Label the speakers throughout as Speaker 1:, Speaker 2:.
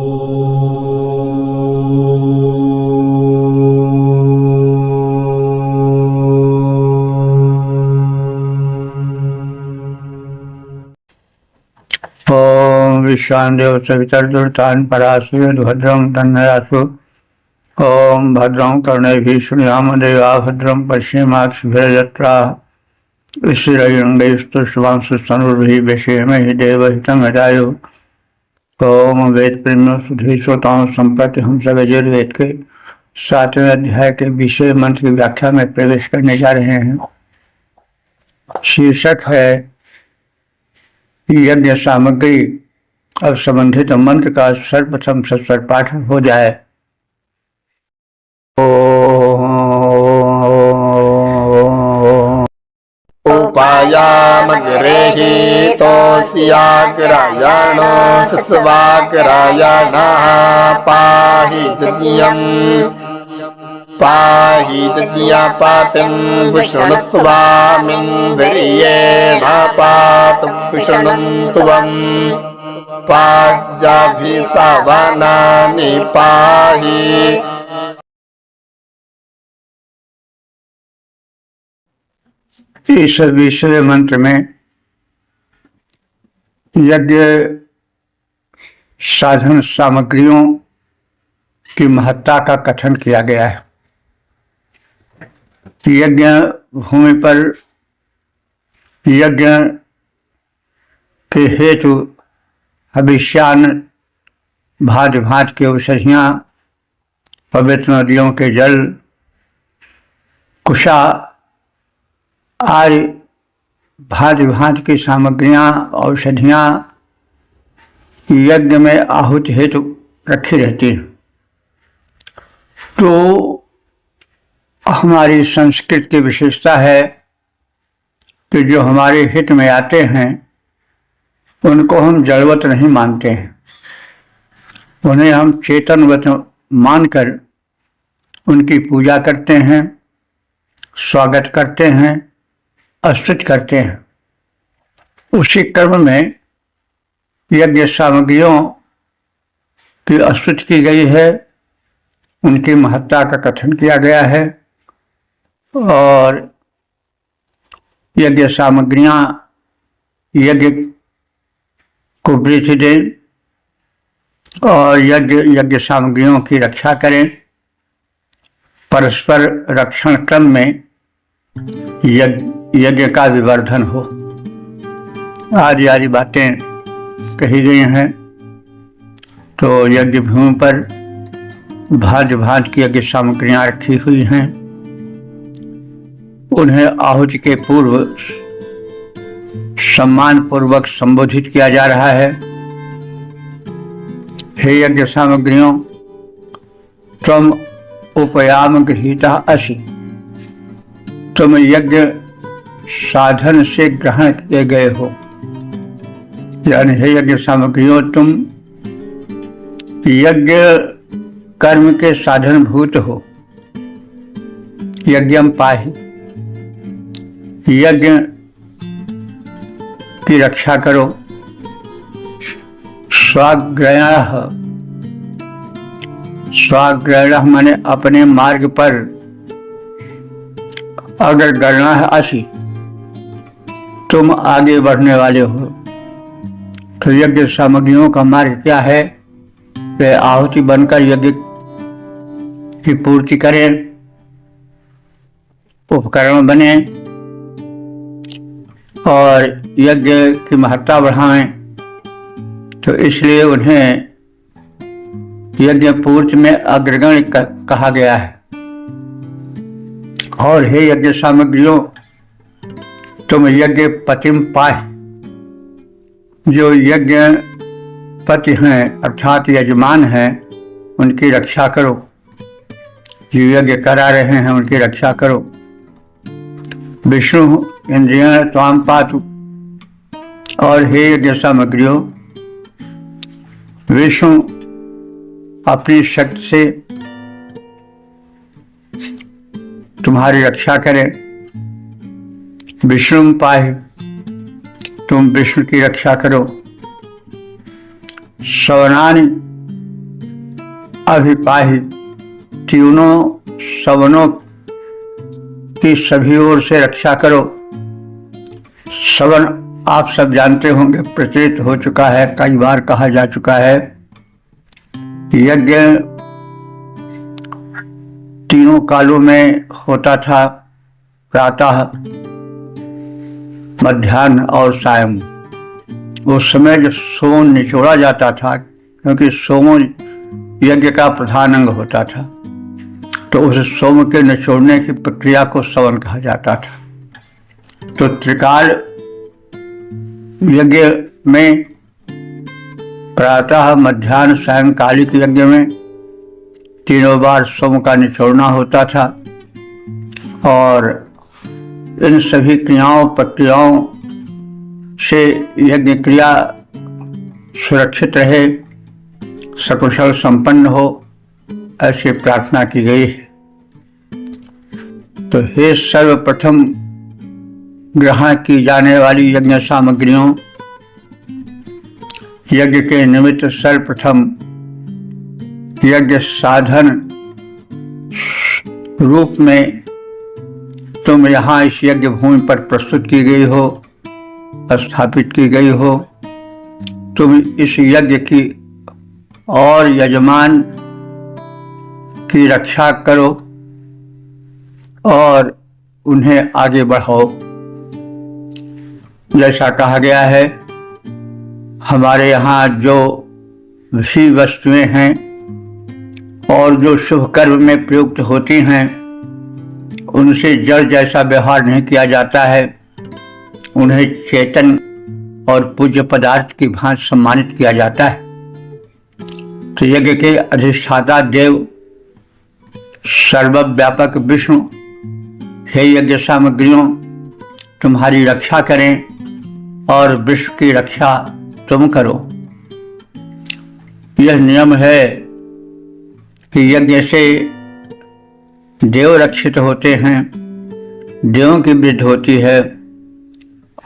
Speaker 1: ओम विश्वादेव सवितर्दुर्तान् परासुर भद्रं तन्नयासु। ओम भद्रं कर्णैभिः शृणुयाम देवा भद्रं पश्येमाक्षभिर्यत्राः स्थिरैरङ्गैस्तुष्टुवांसुस्तनुर्भिः व्यसेमहि देवहितं यदायुः। ओम वेद प्रेमियों सुधी श्रोताओं, संप्रति हम सगजुर्वेद के 7वें अध्याय के विषय मंत्र की व्याख्या में प्रवेश करने जा रहे हैं। शीर्षक है यज्ञ सामग्री। अब संबंधित मंत्र का सर्वप्रथम सस्वर पाठ हो जाए।
Speaker 2: उपायामग्रेहि तोऽस्याग्रायाणो सस्वाग्रायाणः पाहि तृतीयम् पाहि तृतीया पातिं विष्णुस्त्वामिन्द्रियेण पातु विष्णुन्त्वम् पाज्याभिसवनानि पाहि।
Speaker 1: इस विषय मंत्र में यज्ञ साधन सामग्रियों की महत्ता का कथन किया गया है। यज्ञ भूमि पर यज्ञ के हेतु हविष्यान्न, भांति भांति की औषधियाँ, पवित्र नदियों के जल, कुशा आदि भांति भांति की सामग्रियाँ, औषधियाँ यज्ञ में आहुति हेतु रखी रहती हैं। तो हमारी संस्कृत की विशेषता है कि जो हमारे हित में आते हैं उनको हम जड़वत नहीं मानते हैं, उन्हें हम चेतनवत मानकर उनकी पूजा करते हैं, स्वागत करते हैं, स्तुति करते हैं। उसी क्रम में यज्ञ सामग्रियों की स्तुति की गई है, उनकी महत्ता का कथन किया गया है। और यज्ञ सामग्रियाँ यज्ञ को वृद्धि दें और यज्ञ सामग्रियों की रक्षा करें। परस्पर रक्षण क्रम में यज्ञ का विवर्धन हो, आदि आदि बातें कही गई हैं। तो यज्ञ भूमि पर भांति भांति की यज्ञ सामग्रियां रखी हुई हैं, उन्हें आहुति के पूर्व सम्मान पूर्वक संबोधित किया जा रहा है। हे यज्ञ सामग्रियों, तुम उपयाम गृहीता असि, तुम यज्ञ साधन से ग्रहण किए गए हो। यानी हे यज्ञ सामग्रियों, तुम यज्ञ कर्म के साधन भूत हो। यज्ञम पाहि, यज्ञ की रक्षा करो। स्वाग्रयणः, स्वाग्रयणः माने अपने मार्ग पर अगर गणना है असि, तुम आगे बढ़ने वाले हो। तो यज्ञ सामग्रियों का मार्ग क्या है? वे आहुति बनकर यज्ञ की पूर्ति करें, उपकरण बने और यज्ञ की महत्ता बढ़ाएं। तो इसलिए उन्हें यज्ञ पूर्ति में अग्रगण्य कहा गया है। और हे यज्ञ सामग्रियों, तुम यज्ञ पतिम पाहि, जो यज्ञ पति हैं अर्थात यजमान हैं, उनकी रक्षा करो। जो यज्ञ करा रहे हैं उनकी रक्षा करो। विष्णु इंद्रियण त्वाम पातु, और हे यज्ञ सामग्रियों, विष्णु अपनी शक्ति से तुम्हारी रक्षा करें। विष्णु पाहि, तुम विष्णु की रक्षा करो। सवनानि अभिपाही, तीनों सवनों की सभी ओर से रक्षा करो। सवन आप सब जानते होंगे, प्रचलित हो चुका है, कई बार कहा जा चुका है। यज्ञ तीनों कालों में होता था, प्रातः, मध्याह्न और सायं। उस समय जो सोम निचोड़ा जाता था, क्योंकि सोम यज्ञ का प्रधान अंग होता था, तो उस सोम के निचोड़ने की प्रक्रिया को सवन कहा जाता था। तो त्रिकाल यज्ञ में प्रातः, मध्याह्न, सायंकालिक यज्ञ में तीनों बार सोम का निचोड़ना होता था। और इन सभी क्रियाओं प्रक्रियाओं से यज्ञ क्रिया सुरक्षित रहे, सकुशल संपन्न हो, ऐसी प्रार्थना की गई है। तो हे सर्वप्रथम ग्रहण की जाने वाली यज्ञ सामग्रियों, यज्ञ के निमित्त सर्वप्रथम यज्ञ साधन रूप में तुम यहाँ इस यज्ञ भूमि पर प्रस्तुत की गई हो, स्थापित की गई हो। तुम इस यज्ञ की और यजमान की रक्षा करो और उन्हें आगे बढ़ाओ। जैसा कहा गया है, हमारे यहाँ जो विषय वस्तुएं हैं और जो शुभ कर्म में प्रयुक्त होती हैं, उनसे जड़ जैसा व्यवहार नहीं किया जाता है। उन्हें चेतन और पूज्य पदार्थ की भांति सम्मानित किया जाता है। तो यज्ञ के अधिष्ठाता देव सर्वव्यापक विष्णु, हे यज्ञ सामग्रियों, तुम्हारी रक्षा करें और विश्व की रक्षा तुम करो। यह नियम है कि यज्ञ से देव रक्षित होते हैं, देवों की वृद्धि होती है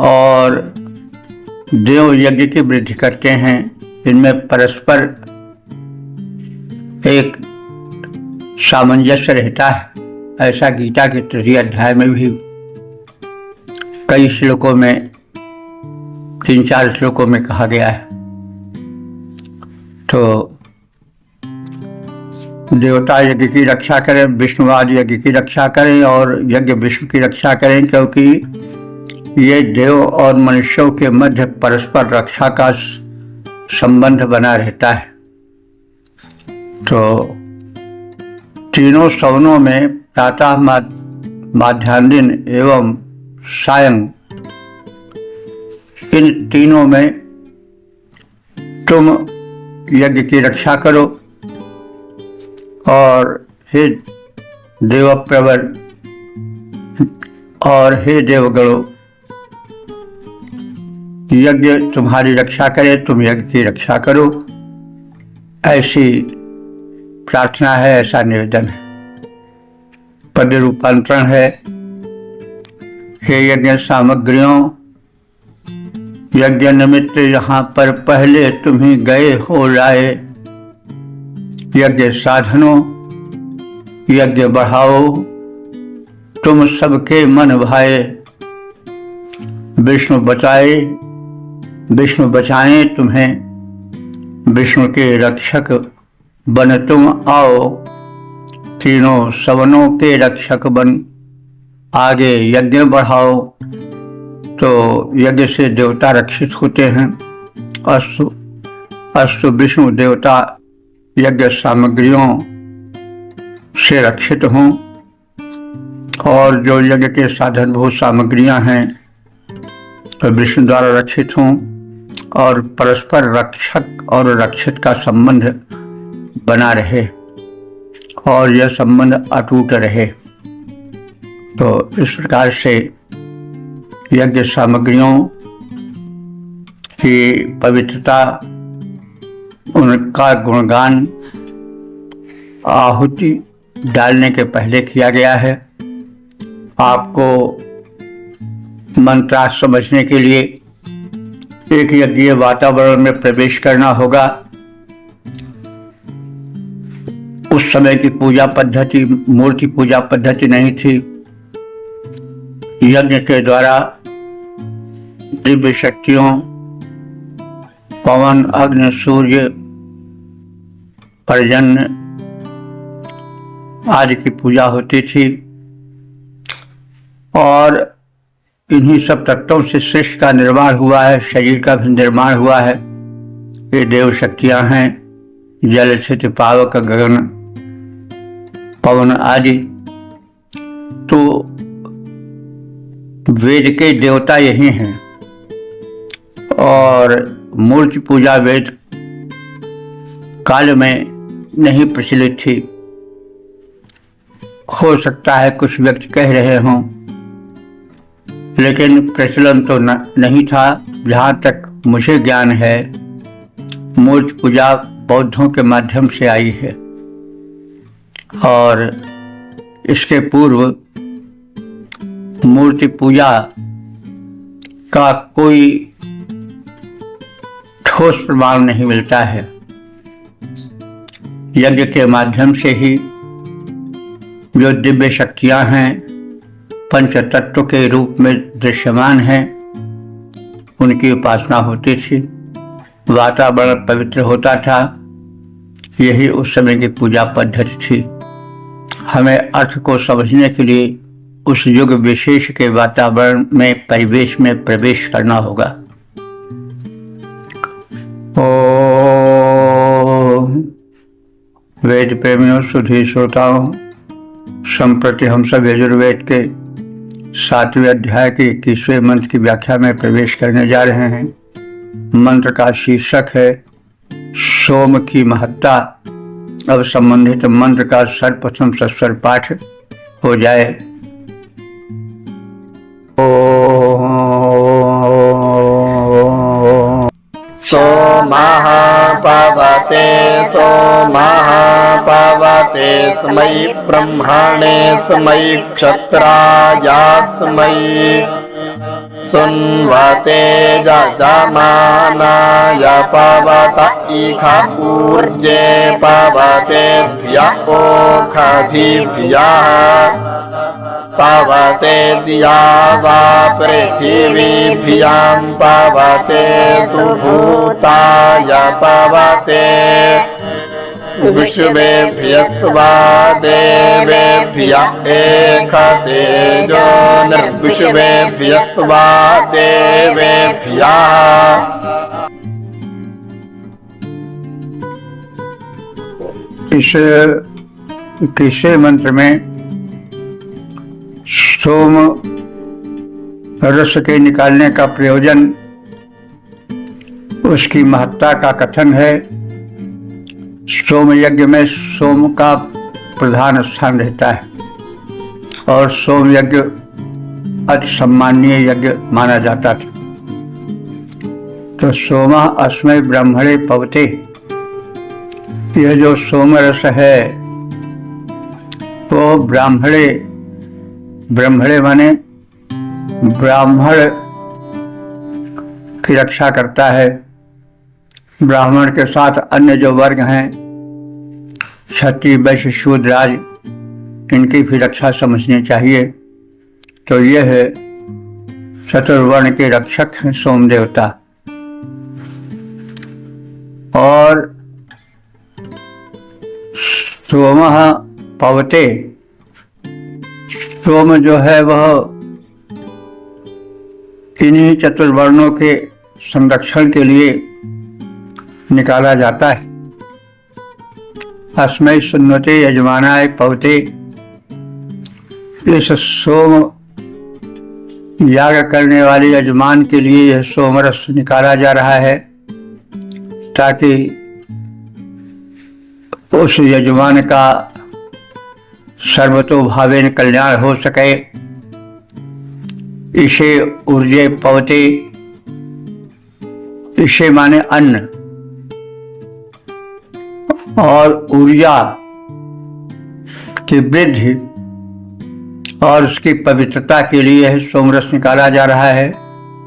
Speaker 1: और देव यज्ञ की वृद्धि करते हैं। इनमें परस्पर एक सामंजस्य रहता है। ऐसा गीता के 3 अध्याय में भी कई श्लोकों में, 3-4 श्लोकों में कहा गया है। तो देवता यज्ञ की रक्षा करें, विष्णुवाद यज्ञ की रक्षा करें और यज्ञ विष्णु की रक्षा करें, क्योंकि ये देव और मनुष्यों के मध्य परस्पर रक्षा का संबंध बना रहता है। तो तीनों सवनों में प्रातः, मध्याह्न दिन एवं सायं, इन तीनों में तुम यज्ञ की रक्षा करो। और हे देवप्रवर और हे देवगणों, यज्ञ तुम्हारी रक्षा करे, तुम यज्ञ की रक्षा करो, ऐसी प्रार्थना है, ऐसा निवेदन है। पद रूपांतरण है, हे यज्ञ सामग्रियों, यज्ञ निमित्त यहाँ पर पहले तुम ही गए हो लाए। यज्ञ साधनों, यज्ञ बढ़ाओ, तुम सबके मन भाए। विष्णु बचाए, विष्णु बचाएं तुम्हें, विष्णु के रक्षक बन तुम आओ। तीनों सवनों के रक्षक बन आगे यज्ञ बढ़ाओ। तो यज्ञ से देवता रक्षित होते हैं। अस्तु अस्तु, विष्णु देवता यज्ञ सामग्रियों से रक्षित हों और जो यज्ञ के साधनभूत सामग्रियां हैं विष्णु द्वारा रक्षित हों और परस्पर रक्षक और रक्षित का संबंध बना रहे और यह संबंध अटूट रहे। तो इस प्रकार से यज्ञ सामग्रियों की पवित्रता, उनका गुणगान आहुति डालने के पहले किया गया है। आपको मंत्रार्थ समझने के लिए एक यज्ञीय वातावरण में प्रवेश करना होगा। उस समय की पूजा पद्धति मूर्ति पूजा पद्धति नहीं थी। यज्ञ के द्वारा दिव्य शक्तियों पवन, अग्नि, सूर्य, पर्जन्य आदि की पूजा होती थी और इन्हीं सब तत्वों से सृष्टि का निर्माण हुआ है, शरीर का भी निर्माण हुआ है। ये देव शक्तियां हैं, जल, स्थिति, पावक, गगन, पवन आदि। तो वेद के देवता यही हैं और मूर्ति पूजा वेद काल में नहीं प्रचलित थी। हो सकता है कुछ व्यक्ति कह रहे हों, लेकिन प्रचलन तो नहीं था। जहाँ तक मुझे ज्ञान है, मूर्ति पूजा बौद्धों के माध्यम से आई है और इसके पूर्व मूर्ति पूजा का कोई ठोस प्रमाण नहीं मिलता है। यज्ञ के माध्यम से ही जो दिव्य शक्तियां हैं, पंच तत्व के रूप में दृश्यमान हैं, उनकी उपासना होती थी। वातावरण पवित्र होता था। यही उस समय की पूजा पद्धति थी। हमें अर्थ को समझने के लिए उस युग विशेष के वातावरण में, परिवेश में प्रवेश करना होगा। ओम वेद प्रेमियों, सुधी श्रोताओं, संप्रति हम सब यजुर्वेद के 7वें अध्याय के 21वें मंत्र की व्याख्या में प्रवेश करने जा रहे हैं। मंत्र का शीर्षक है सोम की महत्ता। अब संबंधित मंत्र का सर्वप्रथम सस्वर पाठ हो जाए।
Speaker 2: सोमः पवते सोमः पवते स्मै ब्रह्मणे स्मै क्षत्रायास्मै सुन्वते यजमानाय पवत इह ऊर्जे पवतेभ्य ओषधीभ्यः पवते दिया वा पृथिवीभ्यां पवते सुभूताय पवते विश्वेभ्यस्त्वा देवेभ्य एकतेजो निर्विश्वेभ्यस्त्वा देवेभ्यः।
Speaker 1: इस 21वें मंत्र में सोम रस के निकालने का प्रयोजन, उसकी महत्ता का कथन है। सोम यज्ञ में सोम का प्रधान स्थान रहता है और सोम यज्ञ अति सम्माननीय यज्ञ माना जाता था। तो सोमा अस्मै ब्रह्मणे पवते, यह जो सोम रस है वो ब्राह्मणे, ब्रह्मणे माने ब्राह्मण की रक्षा करता है। ब्राह्मण के साथ अन्य जो वर्ग हैं, क्षत्रिय, वैश्य, शूद्र आदि, इनकी भी रक्षा समझनी चाहिए। तो यह है चतुर्वर्ण के रक्षक हैं सोम देवता। और सोमः पवते, सोम जो है वह इन्हीं चतुर्वर्णों के संरक्षण के लिए निकाला जाता है। अस्मै सुन्वते यजमानाय पवते, इस सोम याग करने वाले यजमान के लिए यह सोमरस निकाला जा रहा है ताकि उस यजमान का सर्वतोभावेन कल्याण हो सके। इसे ऊर्जे पवते, इसे माने अन्न, और ऊर्जा की वृद्धि और उसकी पवित्रता के लिए यह सोमरस निकाला जा रहा है।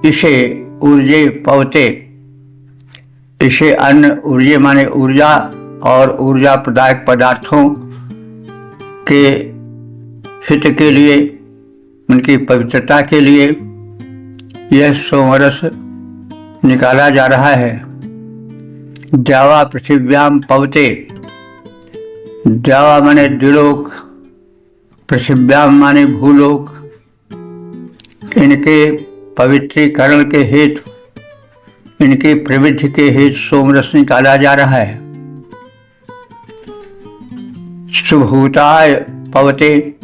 Speaker 1: इसे ऊर्जे पवते, इसे अन्न, ऊर्जे माने ऊर्जा और ऊर्जा प्रदायक पदार्थों के हित के लिए, उनकी पवित्रता के लिए यह सोमरस निकाला जा रहा है। द्यावा पृथिव्याम पवते, द्यावा माने द्विलोक, पृथिव्याम माने भूलोक, इनके पवित्रीकरण के हेतु, इनकी प्रवृद्धि के हेतु सोमरस निकाला जा रहा है। सुभूताय पवते,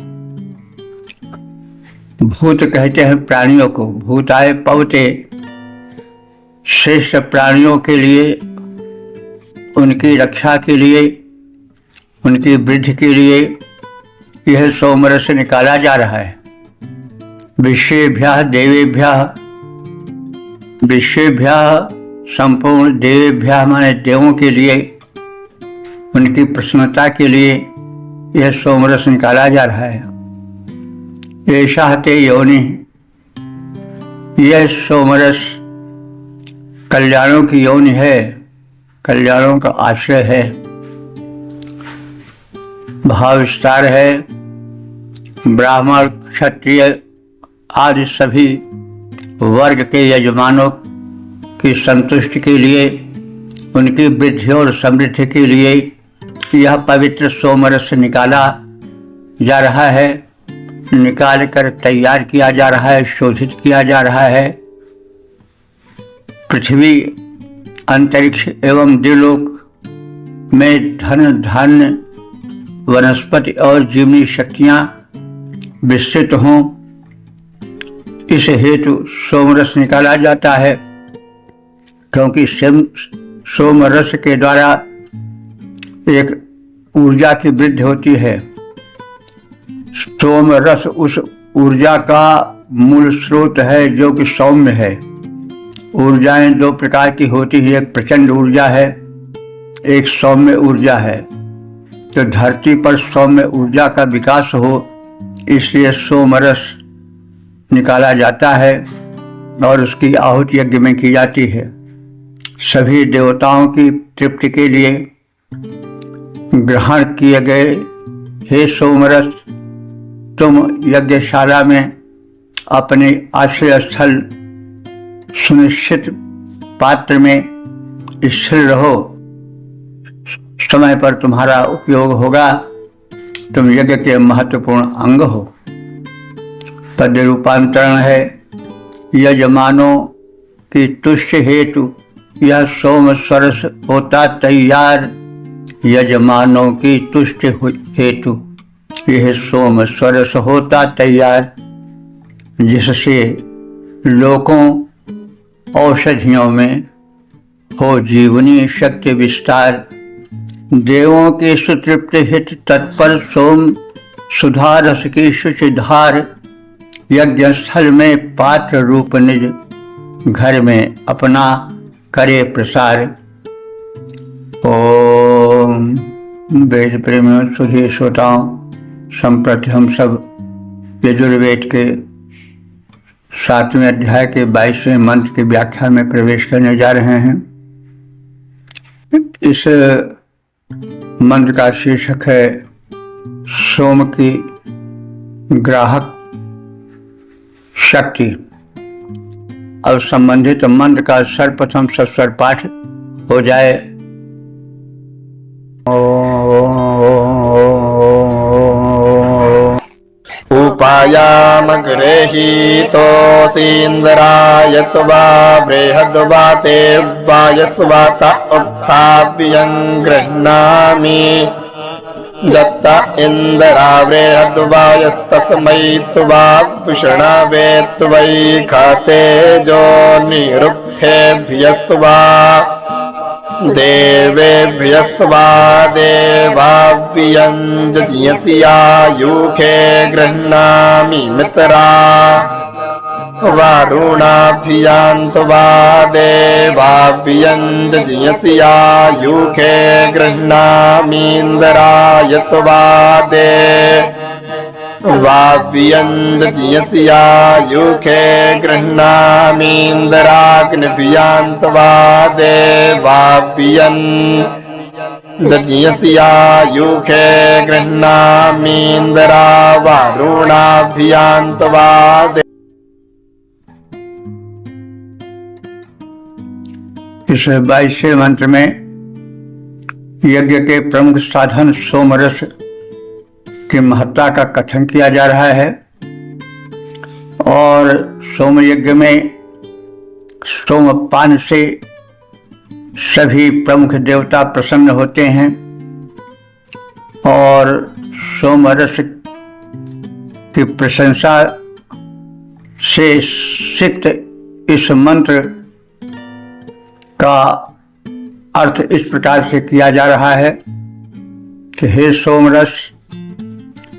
Speaker 1: भूत कहते हैं प्राणियों को, भूताय पवते श्रेष्ठ प्राणियों के लिए, उनकी रक्षा के लिए, उनकी वृद्धि के लिए यह सोमरस निकाला जा रहा है। विश्वेभ्यः देवेभ्यः, विश्वेभ्यः संपूर्ण, देवेभ्यः माने देवों के लिए, उनकी प्रसन्नता के लिए यह सोमरस निकाला जा रहा है। ऐसा ते योनि, यह सोमरस कल्याणों की योनि है, कल्याणों का आश्रय है, भाव विस्तार है। ब्राह्मण क्षत्रिय आदि सभी वर्ग के यजमानों की संतुष्टि के लिए, उनकी वृद्धि और समृद्धि के लिए यह पवित्र सोमरस निकाला जा रहा है, निकाल कर तैयार किया जा रहा है, शोधित किया जा रहा है। पृथ्वी, अंतरिक्ष एवं द्विलोक में धन, धान्य, वनस्पति और जीवनी शक्तियां विस्तृत हों, इस हेतु सोमरस निकाला जाता है। क्योंकि सोमरस के द्वारा एक ऊर्जा की वृद्धि होती है। सोमरस उस ऊर्जा का मूल स्रोत है जो कि सौम्य है। ऊर्जाएं दो प्रकार की होती है, एक प्रचंड ऊर्जा है, एक सौम्य ऊर्जा है। तो धरती पर सौम्य ऊर्जा का विकास हो, इसलिए सोमरस निकाला जाता है और उसकी आहुति यज्ञ में की जाती है। सभी देवताओं की तृप्ति के लिए ग्रहण किए गए हे सोमरस, तुम यज्ञशाला में अपने आश्रय स्थल सुनिश्चित पात्र में स्थिर रहो, समय पर तुम्हारा उपयोग होगा, तुम यज्ञ के महत्वपूर्ण अंग हो। पद रूपांतरण है, यजमानों की तुष्ट हेतु यह सोमरस होता तैयार, यजमानों की तुष्ट हेतु यह सोमरस होता तैयार, जिससे लोकों औषधियों में हो जीवनी शक्ति विस्तार। देवों की सुतृप्त हित तत्पर सोम सुधा रस की शुचिधार, यज्ञ स्थल में पात्र रूप निज घर में अपना करे प्रसार। ओम वेद प्रेमियों, सुधी श्रोताओं, संप्रति हम सब यजुर्वेद के 7वें अध्याय के 22वें मंत्र की व्याख्या में प्रवेश करने जा रहे हैं। इस मंत्र का शीर्षक है सोम की ग्राहक शक्ति। अब संबंधित मंत्र का सर्वप्रथम सस्वर पाठ हो जाए।
Speaker 2: उपायामग्रहीतोऽसीन्द्राय त्वा बृहद्वाते वायस्वाता उत्थाप्यं गृह्णामि दत्त इन्द्रावृहद्वायस्तस्मै त्वा विष्णवे त्वयि खाते जो निरुक्थेभ्यस्त्वा देवेभ्यस्त्वा देवाभ्यञ्जयस्यायुखे गृह्णामि मित्रा वारुणाभ्यान्त्वा देवाभ्यञ्जयस्यायुखे गृह्णामीन्द्राय त्वा देवाभ्यञ्जयस्यायुखे गृह्णामीन्द्राग्निभ्यान्त्वा देवाभ्यन् जज्ञस्यायुखे गृह्णामीन्द्रा वरुणाभ्यान्त्वा
Speaker 1: इस 22वें मंत्र में यज्ञ के प्रमुख साधन सोमरस की महत्ता का कथन किया जा रहा है और सोम यज्ञ में सोमपान से सभी प्रमुख देवता प्रसन्न होते हैं और सोमरस की प्रशंसा से सिक्त इस मंत्र का अर्थ इस प्रकार से किया जा रहा है कि हे सोमरस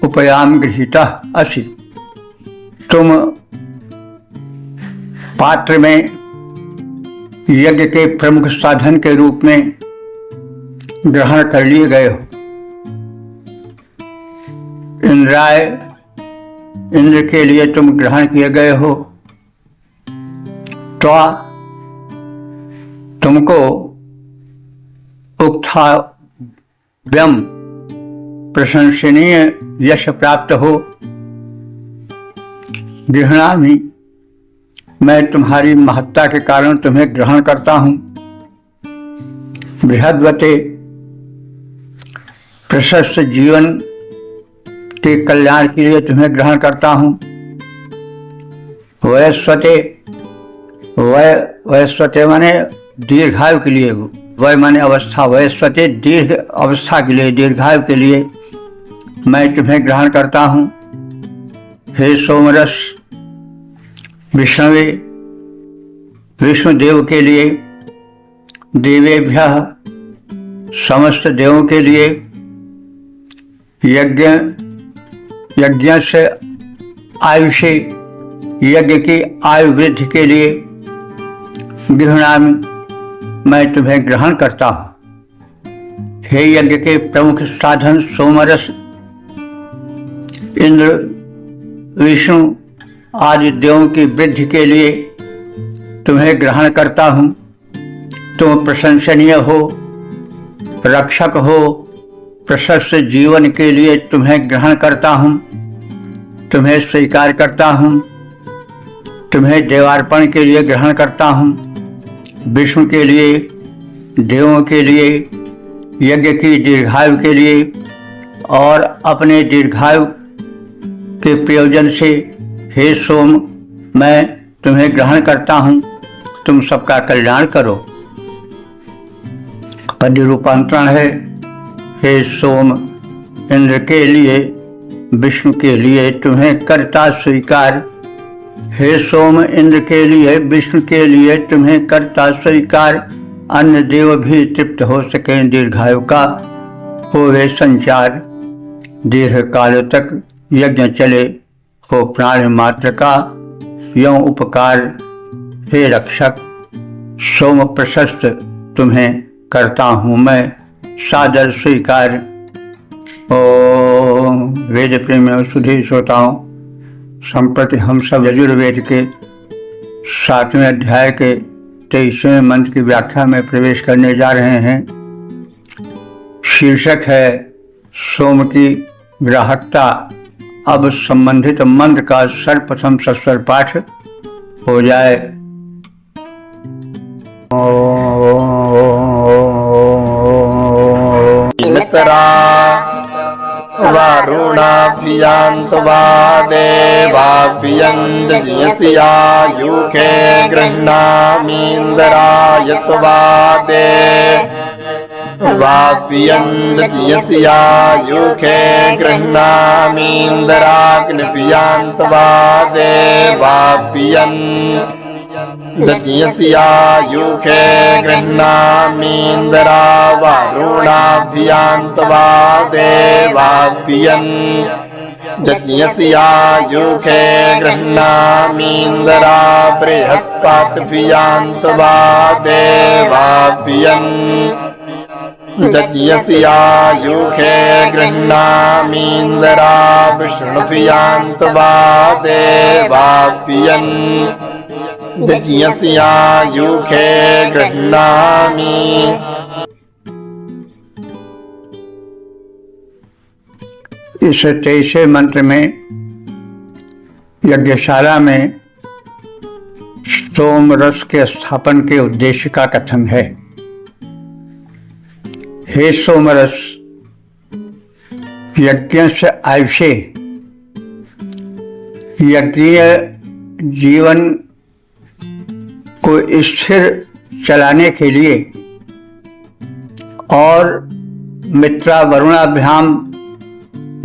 Speaker 1: उपयाम गृहीता असि, तुम पात्र में यज्ञ के प्रमुख साधन के रूप में ग्रहण कर लिए गए हो। इंद्राय, इंद्र के लिए तुम ग्रहण किए गए हो, तो तुमको उक्थाव्यम प्रशंसनीय यश प्राप्त हो। गृह्णामि, मैं तुम्हारी महत्ता के कारण तुम्हें ग्रहण करता हूं। बृहद्वते, प्रशस्त जीवन के कल्याण के लिए तुम्हें ग्रहण करता हूं। वयस्वते, वयस्वते माने दीर्घायु के लिए, वय माने अवस्था, वयस्वते दीर्घ अवस्था के लिए, दीर्घायु के लिए मैं तुम्हें ग्रहण करता हूं। हे सोमरस, विष्णुवे, विष्णुदेव के लिए, देवेभ्यः समस्त देवों के लिए, यज्ञ से आयु से यज्ञ की आयु वृद्धि के लिए गृह्णामि, मैं तुम्हें ग्रहण करता हूं। हे यज्ञ के प्रमुख साधन सोमरस, इंद्र, विष्णु आदि देवों की वृद्धि के लिए तुम्हें ग्रहण करता हूं। तुम प्रशंसनीय हो, रक्षक हो, प्रशस्त जीवन के लिए तुम्हें ग्रहण करता हूं, तुम्हें स्वीकार करता हूं, तुम्हें देवार्पण के लिए ग्रहण करता हूं। विष्णु के लिए, देवों के लिए, यज्ञ की दीर्घायु के लिए और अपने दीर्घायु के प्रयोजन से हे सोम, मैं तुम्हें ग्रहण करता हूं, तुम सबका कल्याण करो। पद्य रूपांतरण है, हे सोम, इंद्र के लिए, विष्णु के लिए तुम्हें कर्ता स्वीकार। हे सोम, इंद्र के लिए, विष्णु के लिए तुम्हें कर्ता स्वीकार। अन्य देव भी तृप्त हो सके, दीर्घायु का होवे संचार। दीर्घ काल तक यज्ञ चले, हो प्राण मात्र का यों उपकार। हे रक्षक, सोम प्रशस्त तुम्हें करता हूँ मैं सादर स्वीकार। ओम वेद प्रेमियों, सुधी श्रोताओं, संप्रति हम सब यजुर्वेद के 7वें अध्याय के 23वें मंत्र की व्याख्या में प्रवेश करने जा रहे हैं। शीर्षक है सोम की ग्राहकता। अब संबंधित मंत्र का सर्वप्रथम सस्वर पाठ हो जाए।
Speaker 2: मित्रा वरुणाभ्यान्त्वा देवाभ्यञ्जयस्यायुखे गृह्णामीन्द्रायत्वा देवाभ्यञ्जयस्यायुखे गृह्णामीन्द्राग्निभ्यान्त्वा देवाभ्यञ्जयस्यायुखे गृह्णामीन्द्रा वरुणाभ्यान्त्वा देवाभ्यञ्जयस्यायुखे गृह्णामीन्द्रा बृहस्पतिभ्यान्त्वा देवाभ्यञ्जयस्यायुखे गृह्णामीन्द्रा विष्णुभ्यान्त्वा देवाभ्यञ्जयस्यायुखे गृह्णामि।
Speaker 1: इस 23वें मंत्र में यज्ञशाला में सोम रस के स्थापन के उद्देश्य का कथन है। हे सोमरस, यज्ञ से आयुषे, यज्ञीय जीवन को स्थिर चलाने के लिए और मित्रा वरुणाभ्याम,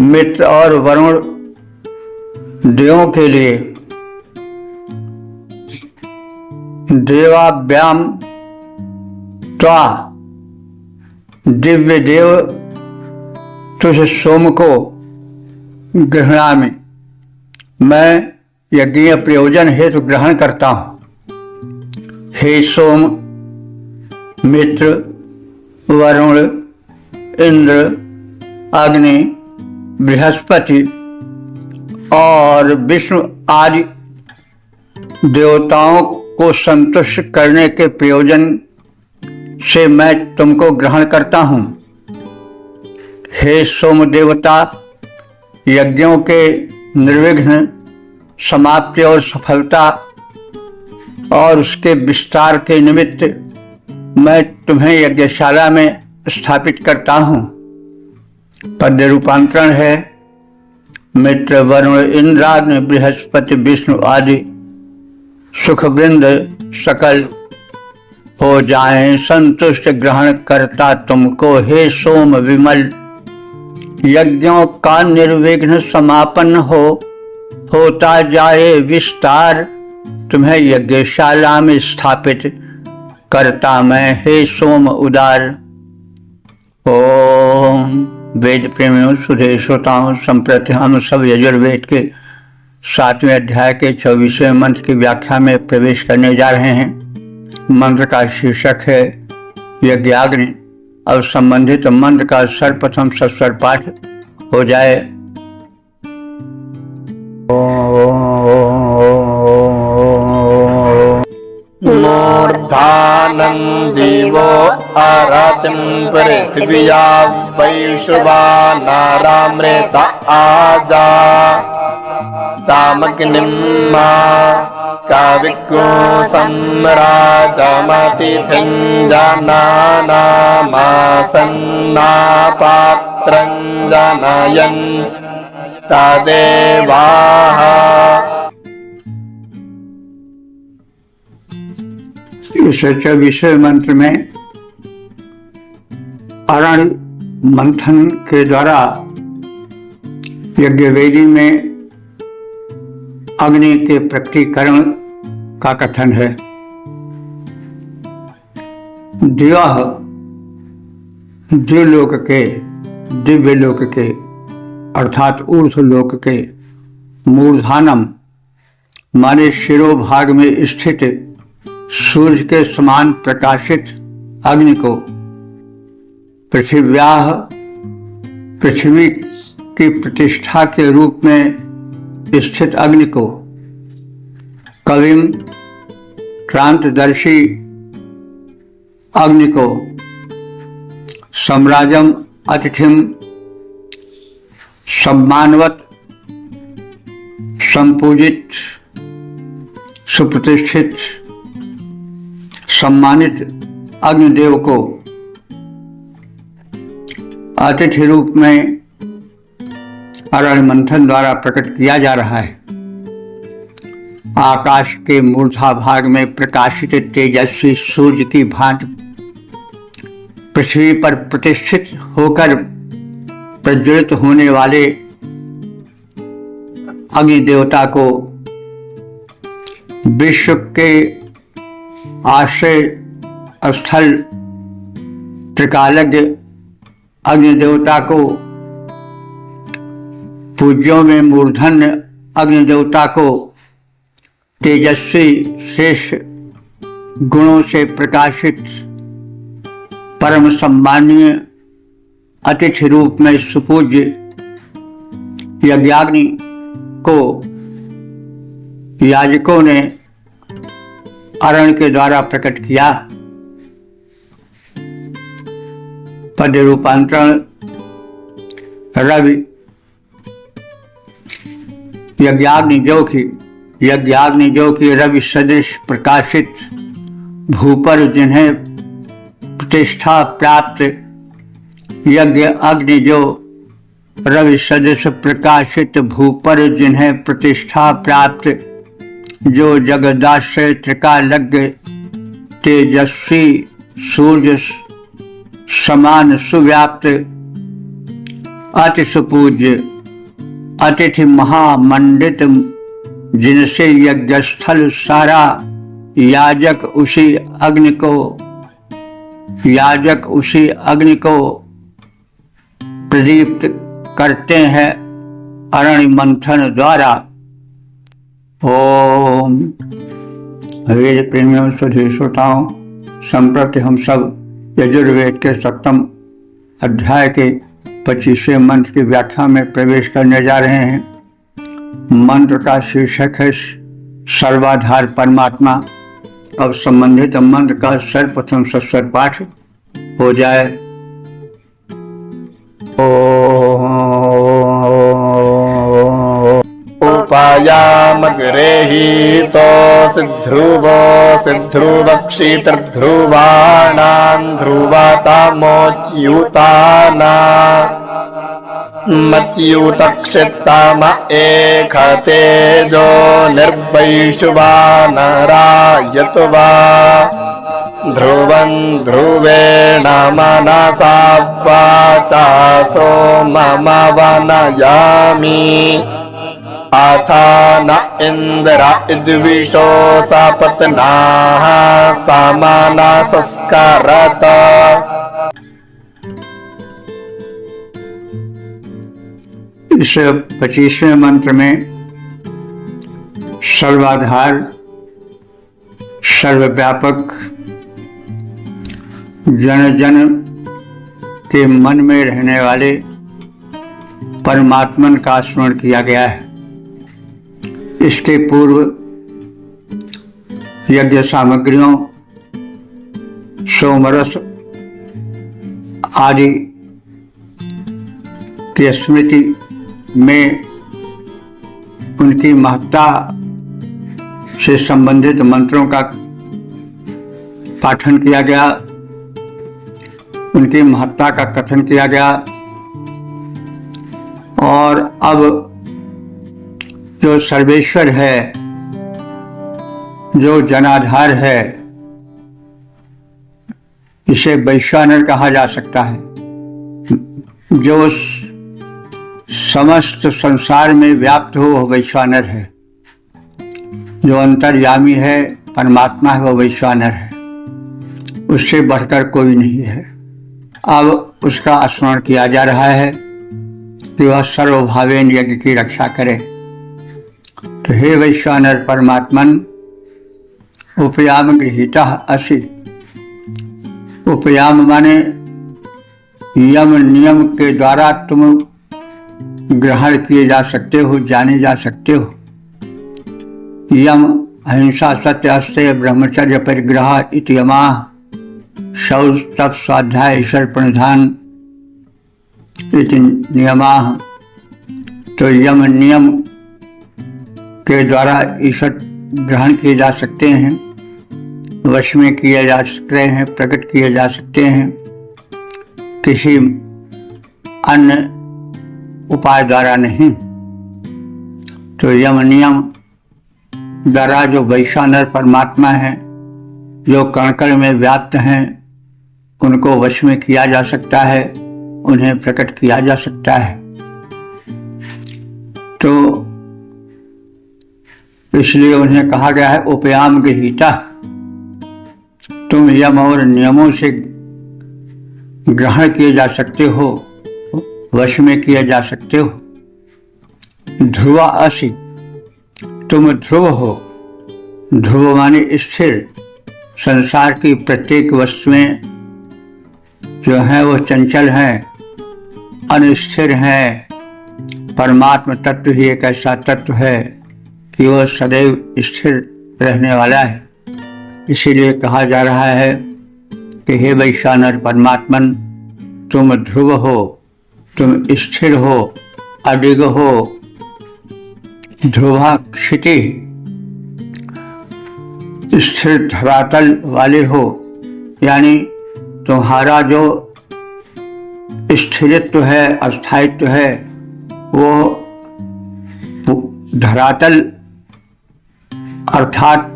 Speaker 1: मित्र और वरुण देवों के लिए देवाभ्याम त्वा, दिव्य देव तुझ सोम को गृह्णामि, मैं यज्ञीय प्रयोजन हेतु ग्रहण करता हूँ। हे सोम, मित्र, वरुण, इंद्र, अग्नि, बृहस्पति और विष्णु आदि देवताओं को संतुष्ट करने के प्रयोजन से मैं तुमको ग्रहण करता हूँ। हे सोम देवता, यज्ञों के निर्विघ्न समाप्ति और सफलता और उसके विस्तार के निमित्त मैं तुम्हें यज्ञशाला में स्थापित करता हूँ। पद्य रूपांतरण है, मित्र, वरुण, इंद्राग्नि, बृहस्पति, विष्णु आदि सुख वृंद सकल हो जाएं संतुष्ट ग्रहण करता तुमको। हे सोम विमल, यज्ञों का निर्विघ्न समापन होता जाए विस्तार, तुम्हें यज्ञशाला में स्थापित करता मैं। हे सोम उदार। ओम। वेद प्रेमियों, सुधे श्रोताओं, संप्रति हम सब यजुर्वेद के 7वें अध्याय के 24वें मंत्र की व्याख्या में प्रवेश करने जा रहे हैं। मंत्र का शीर्षक है यज्ञाग्नि। अब संबंधित मंत्र का सर्वप्रथम सस्वर पाठ हो जाए।
Speaker 2: मूर्धानं देवो आरातिं पृथिव्या वैश्वानरामृत आजा तामग्निं मा काविको सम्राजमतिथिं जनानामासन्नापात्रं जनयन् तदेवाः।
Speaker 1: इस 24वें मंत्र में अरण्य मंथन के द्वारा यज्ञवेदी में अग्नि के प्रकटीकरण का कथन है। दिव्य द्विलोक के, दिव्य लोक के अर्थात ऊर्ध्वलोक के मूर्धानम माने शिरोभाग में स्थित सूर्य के समान प्रकाशित अग्नि को, पृथिव्याः पृथ्वी की प्रतिष्ठा के रूप में स्थित अग्नि को, कविम क्रांतदर्शी अग्नि को, सम्राजम अतिथिम सम्मानवत संपूजित सुप्रतिष्ठित सम्मानित अग्निदेव को अतिथि रूप में अरण्य मंथन द्वारा प्रकट किया जा रहा है। आकाश के मूर्धा भाग में प्रकाशित तेजस्वी सूर्य की भांति पृथ्वी पर प्रतिष्ठित होकर प्रज्वलित होने वाले अग्नि देवता को विश्व के आश्रय स्थल त्रिकालज्ञ अग्नि देवता को, पूज्यों में मूर्धन्य अग्नि देवता को तेजस्वी श्रेष्ठ गुणों से प्रकाशित परम सम्मानीय अतिथि रूप में सुपूज्य यज्ञाग्नि को याजकों ने अरण्य के द्वारा प्रकट किया। पद्य रूपांतरण, रवि यज्ञाग्नि जो कि रवि सदृश प्रकाशित भूपर जिन्हें प्रतिष्ठा प्राप्त, यज्ञ अग्नि जो रवि सदृश प्रकाशित भूपर जिन्हें प्रतिष्ठा प्राप्त, जो जगदाश्रय त्रिकालज्ञ तेजस्वी सूर्य समान सुव्याप्त, अति सुपूज्य अतिथि महामंडित, जिनसे यज्ञस्थल सारा याजक उसी अग्नि को प्रदीप्त करते हैं अरण्य मंथन द्वारा। ओम। वेद प्रेमियों सुधी श्रोताओं, संप्रति हम सब यजुर्वेद के 7वें अध्याय के 25वें मंत्र की व्याख्या में प्रवेश करने जा रहे हैं। मंत्र का शीर्षक है सर्वाधार परमात्मा। अब संबंधित मंत्र का सर्वप्रथम सस्वर पाठ हो जाए।
Speaker 2: उपायामग्रे हि तो सिद्ध्रुवो सिद्ध्रुवक्षितध्रुवाणां ध्रुवतामोच्युताना मच्युतक्षित्तम एकतेजो निर्वैश्वानरायतुवा ध्रुवं ध्रुवेण मनसा वाचा सोममवनयामि अथ न इन्द्र इद्विषो सपत्नाः समानसस्करत।
Speaker 1: इस 25वें मंत्र में सर्वाधार, सर्वव्यापक, जन जन के मन में रहने वाले परमात्मन का स्मरण किया गया है। इसके पूर्व यज्ञ सामग्रियों, सोमरस आदि की स्मृति में उनकी महत्ता से संबंधित मंत्रों का पाठन किया गया, उनकी महत्ता का कथन किया गया। और अब जो सर्वेश्वर है, जो जनाधार है, इसे वैश्वानर कहा जा सकता है, जो समस्त संसार में व्याप्त हो वह वैश्वानर है। जो अंतर्यामी है, परमात्मा है, वह वैश्वानर है, उससे बढ़कर कोई नहीं है। अब उसका स्मरण किया जा रहा है कि वह सर्वभावेन यज्ञ की रक्षा करे। तो हे वैश्वानर परमात्मन, उपयाम गृहीता असि। उपयाम माने यम नियम के द्वारा तुम ग्रहण किए जा सकते हो, जाने जा सकते हो। यम अहिंसा सत्य अस्तेय ब्रह्मचर्य परिग्रह इति यमाः, शौच तप स्वाध्याय ईश्वर प्रणिधान इति नियमाः। तो यम नियम के द्वारा ईश्वर ग्रहण किए जा सकते हैं, वश में किए जा सकते हैं, प्रकट किए जा सकते हैं, किसी अन्य उपाय द्वारा नहीं। तो यम नियम द्वारा जो वैश्वानर परमात्मा है, जो कण में व्याप्त हैं, उनको वश में किया जा सकता है, उन्हें प्रकट किया जा सकता है। तो इसलिए उन्हें कहा गया है उपयाम गृहीता। तुम यम और नियमों से ग्रहण किए जा सकते हो, वश में किए जा सकते हो। ध्रुवा असि, तुम ध्रुव हो। ध्रुव माने स्थिर। संसार की प्रत्येक वस्तुएं जो हैं वो चंचल हैं, अनिस्थिर हैं। परमात्म तत्व ही एक ऐसा तत्व है कि वह सदैव स्थिर रहने वाला है। इसीलिए कहा जा रहा है कि हे वैश्वानर परमात्मन, तुम ध्रुव हो, तुम स्थिर हो, अडिग हो, ध्रुवा क्षिति स्थिर धरातल वाले हो, यानी तुम्हारा जो स्थिरित्व है, अस्थायित्व है, वो धरातल अर्थात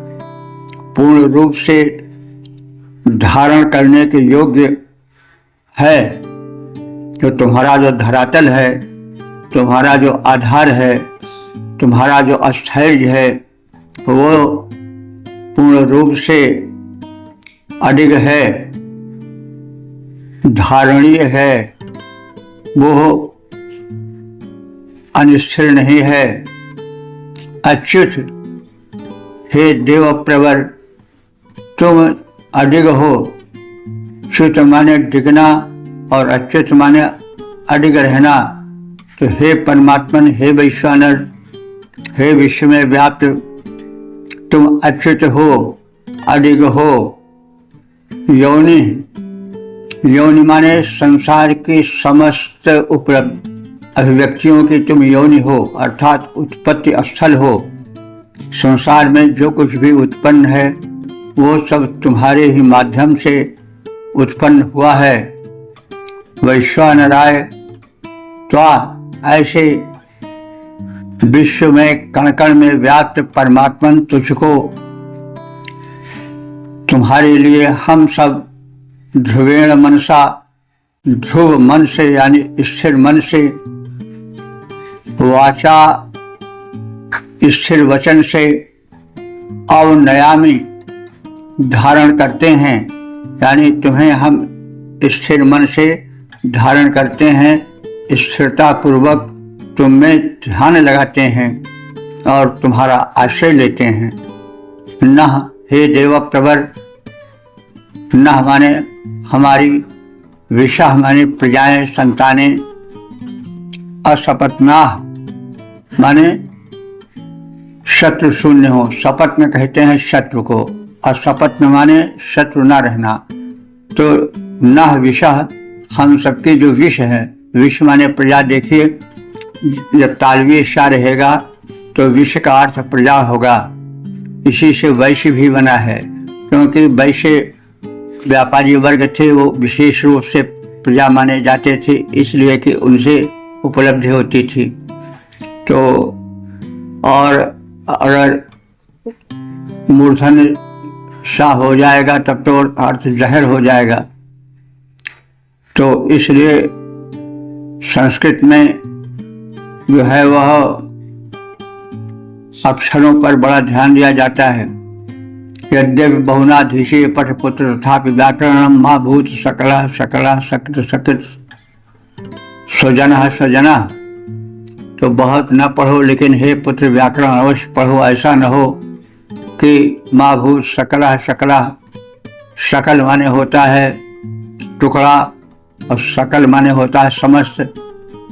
Speaker 1: पूर्ण रूप से धारण करने के योग्य है। तो तुम्हारा जो धरातल है, तुम्हारा जो आधार है, तुम्हारा जो स्थैर्य है, वो पूर्ण रूप से अडिग है, धारणीय है, वो अनिश्चित नहीं है। अच्युत, हे देव प्रवर, तुम अडिग हो। च्युत माने डिगना और अच्युत माने अडिग रहना। तो हे परमात्मन, हे वैश्वानर, हे विश्व में व्याप्त, तुम अच्युत हो, अडिग हो। योनि, योनि माने संसार की समस्त उपलब्ध अभिव्यक्तियों की तुम योनि हो, अर्थात उत्पत्ति स्थल हो। संसार में जो कुछ भी उत्पन्न है वो सब तुम्हारे ही माध्यम से उत्पन्न हुआ है। वैश्वानराय त्वा, ऐसे विश्व में कण कण में व्याप्त परमात्मन तुझको, तुम्हारे लिए हम सब ध्रुवेण मनसा, ध्रुव मन से यानी स्थिर मन से, वाचा स्थिर वचन से, अवनयामी धारण करते हैं, यानी तुम्हें हम स्थिर मन से धारण करते हैं, स्थिरता पूर्वक तुम में ध्यान लगाते हैं और तुम्हारा आश्रय लेते हैं। नह, हे देव प्रवर, नह माने हमारी, विषह माने प्रजाएं, संतानें, असपत्नाह माने शत्रु शून्य हो। सपत्न कहते हैं शत्रु को, और सपत्न माने शत्रु न रहना। तो नह विषह, हम सबके जो विष है, विष माने प्रजा। देखिए जब तालवी सा रहेगा तो विष का अर्थ प्रजा होगा। इसी से वैश्य भी बना है, क्योंकि वैश्य व्यापारी वर्ग थे, वो विशेष रूप से प्रजा माने जाते थे, इसलिए कि उनसे उपलब्धि होती थी। तो और अगर मूर्धन सा हो जाएगा तब तो अर्थ जहर हो जाएगा। तो इसलिए संस्कृत में जो है वह अक्षरों पर बड़ा ध्यान दिया जाता है। यद्यपि बहुनाधीशे पठपुत्र तथापि व्याकरणम मा भूत सकला सकला सकृत सकृत स्वजन स्वजना। तो बहुत न पढ़ो, लेकिन हे पुत्र व्याकरण अवश्य पढ़ो। ऐसा न हो कि माँ भूत सकला सकला, सकल माने होता है टुकड़ा और सकल माने होता है समस्त।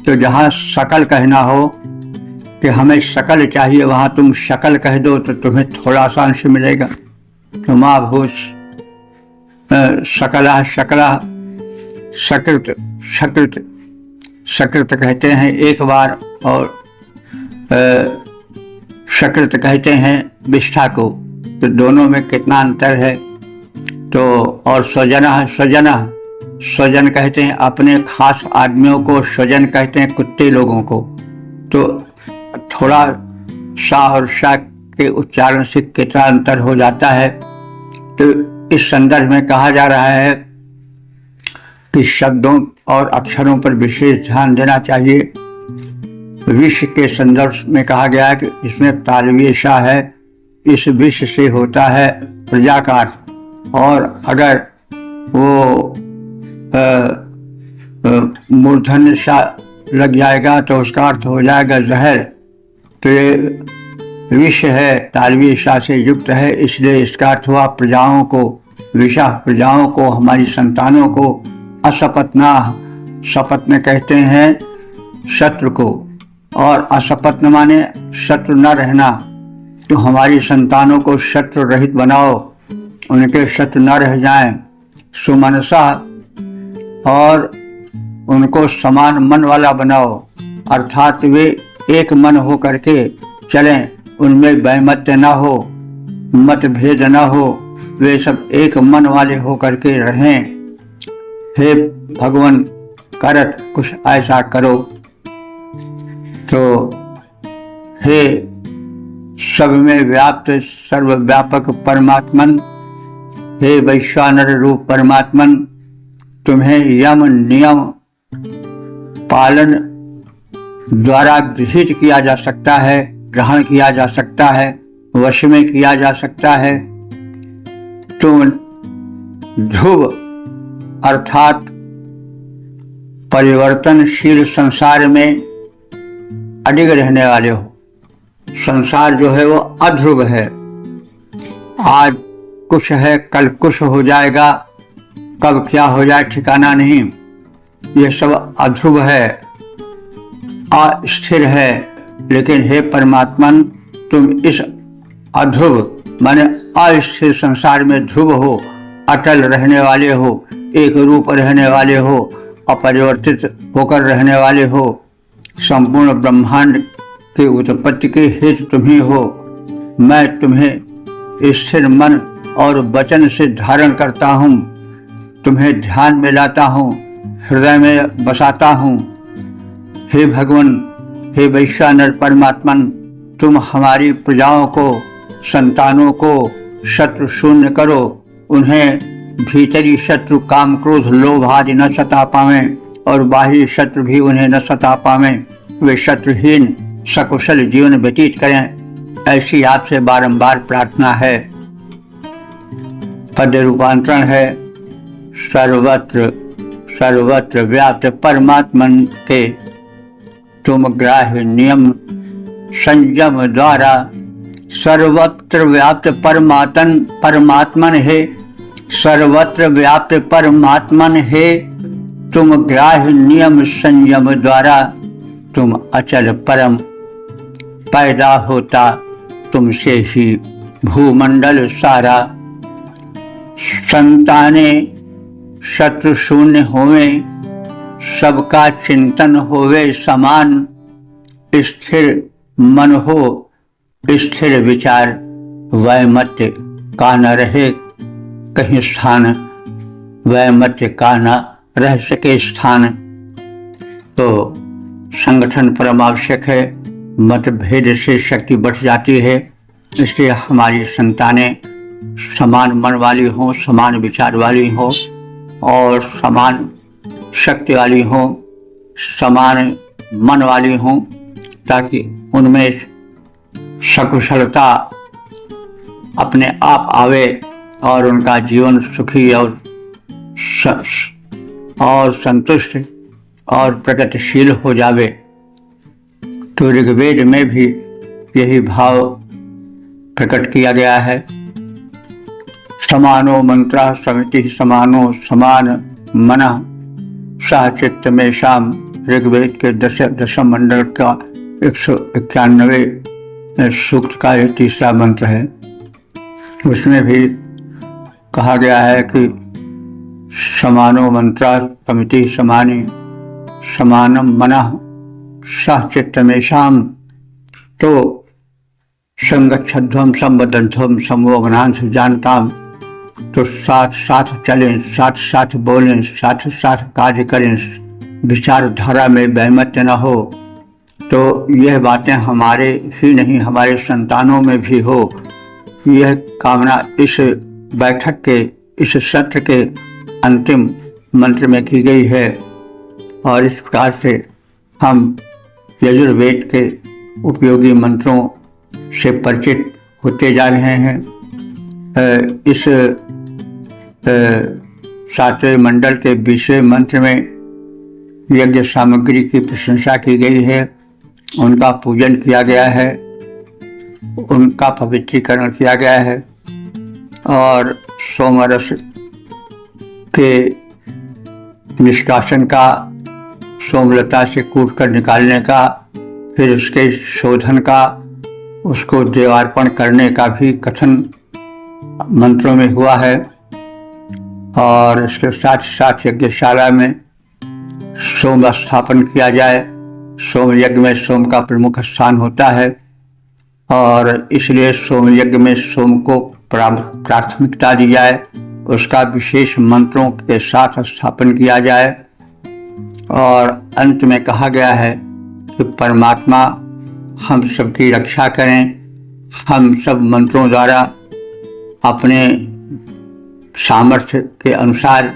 Speaker 1: तो जहाँ सकल कहना हो कि हमें सकल चाहिए, वहाँ तुम शकल कह दो तो तुम्हें थोड़ा सा अंश मिलेगा। तो माँ भूत सकला सकला सकृत सकृत, सकृत कहते हैं एक बार और सकृत कहते हैं विष्ठा को। तो दोनों में कितना अंतर है। तो और स्वजना, स्वजना, स्वजन कहते हैं अपने खास आदमियों को, स्वजन कहते हैं कुत्ते लोगों को। तो थोड़ा सा और सा के उच्चारण से कितना अंतर हो जाता है। तो इस संदर्भ में कहा जा रहा है कि शब्दों और अक्षरों पर विशेष ध्यान देना चाहिए। विश्व के संदर्भ में कहा गया है कि इसमें तालवी सा है, इस विश्व से होता है प्रजा का अर्थ। और अगर वो मूर्धन्य सा लग जाएगा तो उसका अर्थ हो जाएगा जहर। तो ये विश्व है, तालवी सा से युक्त है, इसलिए इसका अर्थ हुआ प्रजाओं को, विषा प्रजाओं को, हमारी संतानों को। असपत्ना, सपत्न कहते हैं शत्रु को, और असपत्न माने शत्रु न रहना। तो हमारी संतानों को शत्रु रहित बनाओ, उनके शत्रु न रह जाएं। सुमनसा, और उनको समान मन वाला बनाओ, अर्थात वे एक मन हो करके चलें, उनमें वैमत्य न हो, मतभेद न हो, वे सब एक मन वाले होकर के रहें। हे भगवान, करत कुछ ऐसा करो। तो हे सब में व्याप्त सर्वव्यापक परमात्मन, हे वैश्वानर रूप परमात्मन, तुम्हें यम नियम पालन द्वारा गृहीत किया जा सकता है, ग्रहण किया जा सकता है, वश में किया जा सकता है। तुम ध्रुव अर्थात परिवर्तनशील संसार में अडिग रहने वाले हो। संसार जो है वो अध्रुव है, आज कुछ है कल कुछ हो जाएगा, कब क्या हो जाए ठिकाना नहीं। ये सब अध्रुव है, अस्थिर है। लेकिन हे परमात्मन, तुम इस अध्रुव माने अस्थिर संसार में ध्रुव हो, अटल रहने वाले हो, एक रूप रहने वाले हो, अपरिवर्तित होकर रहने वाले हो। संपूर्ण ब्रह्मांड की उत्पत्ति के हेतु तुम ही हो। मैं तुम्हें स्थिर मन और वचन से धारण करता हूँ, तुम्हें ध्यान में लाता हूँ, हृदय में बसाता हूँ। हे भगवान, हे वैश्वानर परमात्मन, तुम हमारी प्रजाओं को, संतानों को शत्रु शून्य करो। उन्हें भीतरी शत्रु काम क्रोध लोभ आदि न सता पावें और बाहरी शत्रु भी उन्हें न सता पावें। वे शत्रुहीन सकुशल जीवन व्यतीत करें, ऐसी आपसे बारंबार प्रार्थना है। पद्य रूपांतरण है सर्वत्र सर्वत्र व्याप्त परमात्मन के तुम ग्राह्य नियम संयम द्वारा सर्वत्र व्याप्त परमात्मन है। सर्वत्र व्याप्त परमात्मन है, तुम ग्राह्य नियम संयम द्वारा तुम अचल परम। पैदा होता तुमसे ही भूमंडल सारा। संताने शत्रु शून्य होवे, सबका चिंतन होवे समान। स्थिर मन हो, स्थिर विचार, वैमत्य का न रहे कहीं स्थान, वैमत्य का न रह सके स्थान। तो संगठन परम आवश्यक है। मतभेद से शक्ति बढ़ जाती है। इसलिए हमारी संतानें समान मन वाली हों, समान विचार वाली हों और समान शक्ति वाली हों, समान मन वाली हों, ताकि उनमें सकुशलता अपने आप आवे और उनका जीवन सुखी और संतुष्ट और प्रगतिशील हो जावे। तो ऋग्वेद में भी यही भाव प्रकट किया गया है। समानो मंत्र समिति समानो समान मनः सह चित्त में शाम। ऋग्वेद के दशम मंडल का 191 सूक्त का ये तीसरा मंत्र है। उसमें भी कहा गया है कि समानो मंत्र समिति समानी समानम मनः सह चित्त में शाम। तो संगच्छध्वम संबद्धध्वम समोगनांश जानताम। तो साथ साथ चलें, साथ साथ बोलें, साथ साथ कार्य करें, विचारधारा में वैमत्य न हो। तो यह बातें हमारे ही नहीं, हमारे संतानों में भी हो। यह कामना इस बैठक के, इस सत्र के अंतिम मंत्र में की गई है। और इस प्रकार से हम यजुर्वेद के उपयोगी मंत्रों से परिचित होते जा रहे हैं। इस 7वें मंडल के 20वें मंत्र में यज्ञ सामग्री की प्रशंसा की गई है, उनका पूजन किया गया है, उनका पवित्रीकरण किया गया है और सोमरस के निष्कासन का, सोमलता से कूट कर निकालने का, फिर उसके शोधन का, उसको देवार्पण करने का भी कथन मंत्रों में हुआ है। और इसके साथ साथ यज्ञशाला में सोम स्थापन किया जाए। सोम यज्ञ में सोम का प्रमुख स्थान होता है और इसलिए सोम यज्ञ में सोम को प्राथमिकता दी जाए, उसका विशेष मंत्रों के साथ स्थापन किया जाए। और अंत में कहा गया है कि परमात्मा हम सबकी रक्षा करें। हम सब मंत्रों द्वारा अपने सामर्थ्य के अनुसार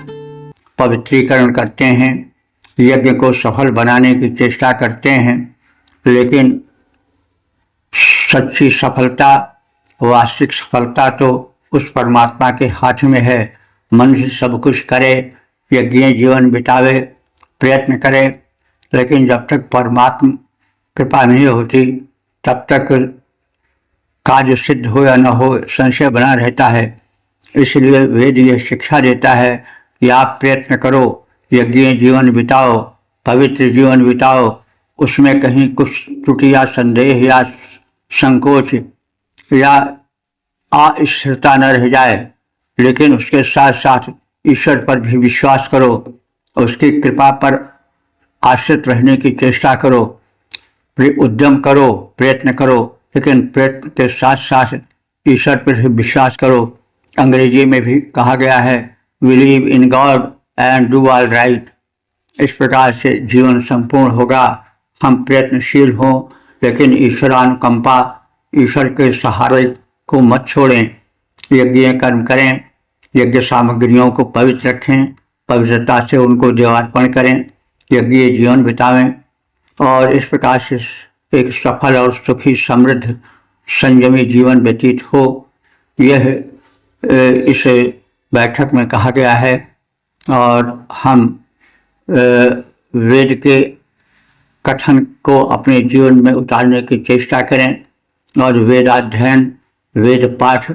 Speaker 1: पवित्रीकरण करते हैं, यज्ञ को सफल बनाने की चेष्टा करते हैं, लेकिन सच्ची सफलता, वास्तविक सफलता तो उस परमात्मा के हाथ में है। मनुष्य सब कुछ करे, यज्ञ जीवन बितावे, प्रयत्न करे, लेकिन जब तक परमात्मा कृपा नहीं होती तब तक कार्य सिद्ध हो या न हो संशय बना रहता है। इसलिए वेद यह शिक्षा देता है कि आप प्रयत्न करो, यज्ञ जीवन बिताओ, पवित्र जीवन बिताओ, उसमें कहीं कुछ त्रुटि या संदेह या संकोच या अस्थिरता न रह जाए, लेकिन उसके साथ साथ ईश्वर पर भी विश्वास करो, उसकी कृपा पर आश्रित रहने की चेष्टा करो, उद्यम करो, प्रयत्न करो, लेकिन प्रयत्न के साथ साथ ईश्वर पर भी विश्वास करो। अंग्रेजी में भी कहा गया है, believe in God and do all right. इस प्रकार से जीवन संपूर्ण होगा। हम प्रयत्नशील हों, लेकिन ईश्वरानुकंपा, ईश्वर के सहारे को मत छोड़ें। यज्ञ कर्म करें, यज्ञ सामग्रियों को पवित्र रखें, पवित्रता से उनको देवार्पण करें, यज्ञ जीवन बितावें और इस प्रकार से एक सफल और सुखी समृद्ध संयमी जीवन व्यतीत हो। यह इस बैठक में कहा गया है और हम वेद के कथन को अपने जीवन में उतारने की चेष्टा करें और वेदाध्ययन, वेद पाठ,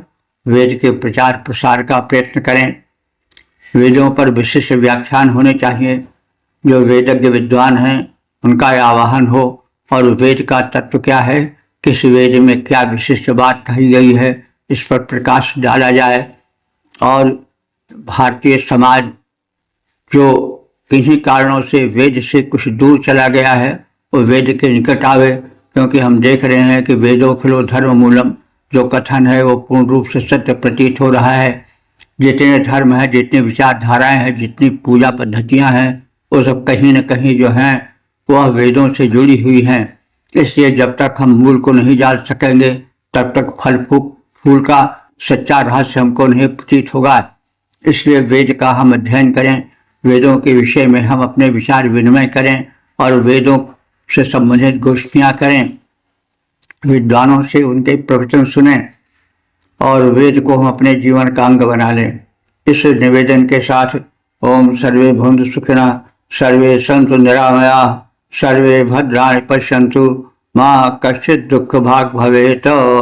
Speaker 1: वेद के प्रचार प्रसार का प्रयत्न करें। वेदों पर विशिष्ट व्याख्यान होने चाहिए। जो वेदज्ञ विद्वान हैं उनका आवाहन हो और वेद का तत्व क्या है, किस वेद में क्या विशिष्ट बात कही गई है, इस पर प्रकाश डाला जाए। और भारतीय समाज जो किन्हीं कारणों से वेद से कुछ दूर चला गया है वो वेद के निकट आवे, क्योंकि हम देख रहे हैं कि वेदों खिलो धर्म मूलम जो कथन है वो पूर्ण रूप से सत्य प्रतीत हो रहा है। जितने धर्म हैं, जितनी विचारधाराएं हैं, जितनी पूजा पद्धतियां हैं, वो सब कहीं न कहीं जो हैं वह वेदों से जुड़ी हुई हैं। इसलिए जब तक हम मूल को नहीं जान सकेंगे तब तक फल फूल का सच्चा रहस्य हमको नहीं प्रतीत होगा। इसलिए वेद का हम अध्ययन करें, वेदों के विषय में हम अपने विचार विनिमय करें और वेदों से संबंधित गोष्ठियाँ करें, विद्वानों से उनके प्रवचन सुने और वेद को हम अपने जीवन का अंग बना लें। इस निवेदन के साथ ओम सर्वे भवन्तु सुखिनः, सर्वे सन्तु निरामयाः, सर्वे भद्राणि पश्यन्तु, मा कश्चित् दुःख भाग् भवेत्।